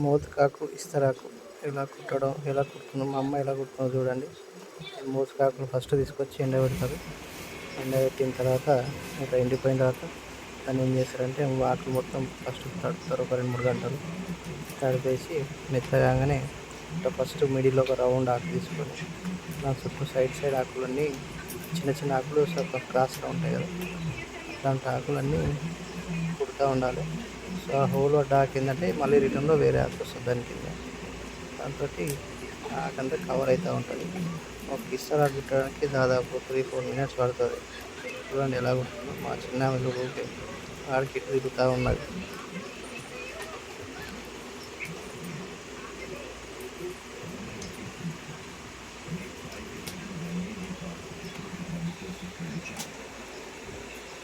మోతుకాకు ఇస్తరాకు ఎలా కుడుతుందో మా అమ్మ ఎలా కుడుతుందో చూడండి. మోతుకాకులు ఫస్ట్ తీసుకొచ్చి ఎండబెడతారు. ఎండబెట్టిన తర్వాత ఇంకా ఎండిపోయిన తర్వాత దాన్ని ఏం చేస్తారంటే ఆకులు మొత్తం ఫస్ట్ తడుపుతారు. ఒక 2-3 గంటలు తడిపేసి మెత్తగానే ఫస్ట్ మిడిల్లో ఒక రౌండ్ ఆకు తీసుకొని దాని చుట్టూ సైడ్ ఆకులన్నీ చిన్న చిన్న ఆకులు క్రాస్గా ఉంటాయి కదా, అట్లాంటి ఆకులన్నీ కుడుతూ ఉండాలి. సో ఆ హోల్ పడ్డ ఆకు ఏంటంటే మళ్ళీ రిటర్న్లో వేరే ఆకు వస్తుంది దాని కింద. దాంతో ఆకంతా కవర్ అవుతూ ఉంటుంది. ఒక ఇస్తరాకు కుట్టడానికి దాదాపు 3-4 మినిట్స్ పడుతుంది. చూడండి ఎలా కుడుతుందో. మా చిన్న ఊరికే ఆడికి ఇటు తిరుగుతూ ఉన్నది.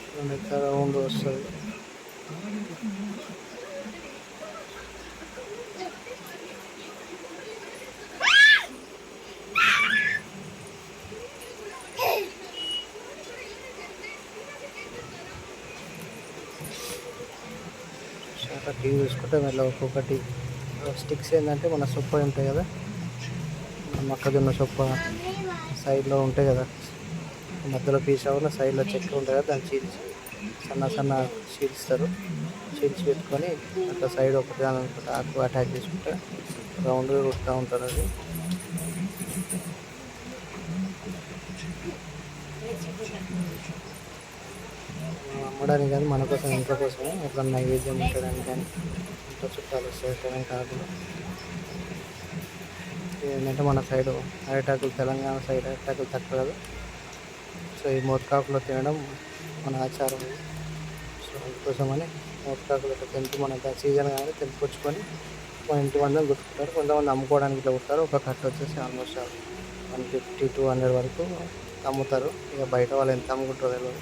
చూడండి ఎట్లా రౌండ్ వస్తుంది. టీవీ చూసుకుంటే మళ్ళీ ఒక్కొక్కటి స్టిక్స్ ఏంటంటే మన సొప్ప ఉంటాయి కదా, మొక్కజొన్న సొప్ప సైడ్లో ఉంటాయి కదా, మధ్యలో పీస్ అవ్వకుండా సైడ్లో చెక్క ఉంటుంది కదా, దాన్ని చీల్చి సన్న చీల్స్తారు. చీల్చి పెట్టుకొని అట్లా సైడ్ ఒకటి అనుకుంటే ఆకు అటాచ్ చేసుకుంటే రౌండ్గా కుడుతూ ఉంటారు. అది అమ్మడానికి కానీ మన కోసం ఇంట్లో కోసమే ఎప్పుడన్నా నైవేద్యం పెట్టడానికి కానీ ఇంట్లో చుట్టాలు వస్తాయి కాకులు. ఏంటంటే మన సైడు అరిటాకులు, తెలంగాణ సైడ్ అరిటాకులు తక్కువ కదా, సో ఈ మోతకాకులో తినడం మన ఆచారం. సో అందుకోసమని మోతకాకులు తెంపి మన సీజన్ కానీ తెంపుకొచ్చుకొని మన ఇంటి మందం గుర్తుకుంటారు. కొంతమంది అమ్ముకోవడానికి ఇట్లా కుడతారు. ఒక కట్ట వచ్చేసి ఆల్మోస్ట్ 150-200 వరకు అమ్ముతారు. ఇక బయట వాళ్ళు ఎంత అమ్ముకుంటారో తెలియదు.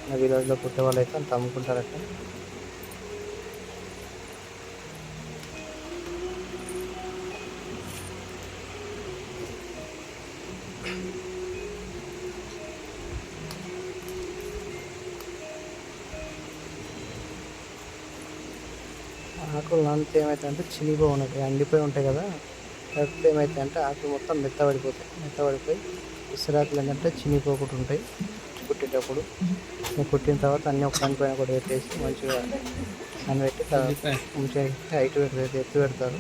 మన విలేజ్లో కుట్టే వాళ్ళు అయితే అంత అమ్ముకుంటారట. ఆకులు నానితే ఏమవుతాయంటే చినిగిపోయి ఉంటాయి, ఎండిపోయి ఉంటాయి కదా, కరెక్ట్ ఏమవుతాయంటే ఆకులు మొత్తం మెత్తబడిపోయి ఇసురాకులు ఏంటంటే చినిగిపోకుండా ఉంటాయి. కుట్టేటప్పుడు కుట్టిన తర్వాత అన్నీ ఒక పైన కూడా పెట్టేసి మంచిగా పెట్టి మంచిగా హైట్ పెడతారు, ఎత్తు పెడతారు.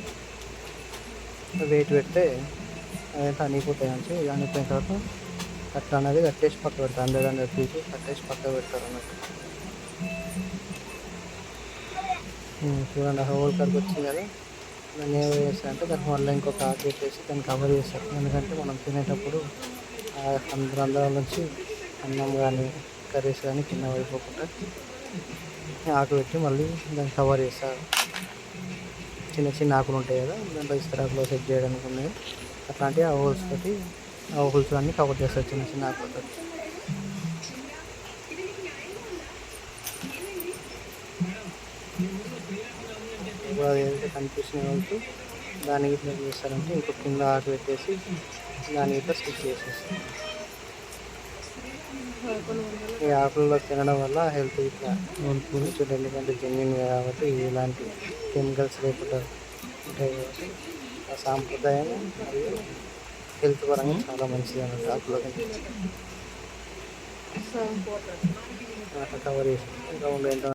వెయిట్ పెడితే అదంతా అనిగిపోతాయి. మంచి అనిగిపోయిన తర్వాత కట్ట అనేది కట్టేసి పక్క పెడతారు. 100 తీసి కట్టేసి పక్క పెడతారు అన్నట్టు. చూడండి హోల్ కడికి వచ్చింది కదా, దాన్ని ఏం చేస్తారంటే దానికి మళ్ళీ ఇంకొక ఆకు పెట్టేసి దాన్ని కవర్ చేస్తారు. ఎందుకంటే మనం తినేటప్పుడు రంధ్రాల నుంచి అన్నం కానీ కర్రీస్ కానీ కింద పడిపోకుండా ఆకు పెట్టి మళ్ళీ దాన్ని కవర్ చేస్తారు. చిన్న ఆకులు ఉంటాయి కదా, దాంట్లో ఇస్తరాకులో సెట్ చేయడానికి ఉన్నాయి, అట్లాంటివి ఆ హోల్స్ అన్నీ కవర్ చేస్తారు చిన్న ఆకులతో. ఇప్పుడు అది ఏదైతే కనిపిస్తున్న హోల్స్ దానికి ఇట్లా చేస్తారంటే ఇంకో కింద ఆకు పెట్టేసి దానికి ఇట్లా స్టిచ్ చేసేస్తారు. ఈ ఆకుల్లో తినడం వల్ల హెల్త్ ఇట్లా ఉంటుంది చూడండి. ఎందుకంటే జెన్యున్ కాబట్టి ఇలాంటి కెమికల్స్ లేకుండా ఉంటాయి కాబట్టి ఆ సాంప్రదాయం మరియు హెల్త్ పరంగా చాలా మంచిది అన్నట్టు. ఆకులో అట్లా కవర్ చేసి రౌండ్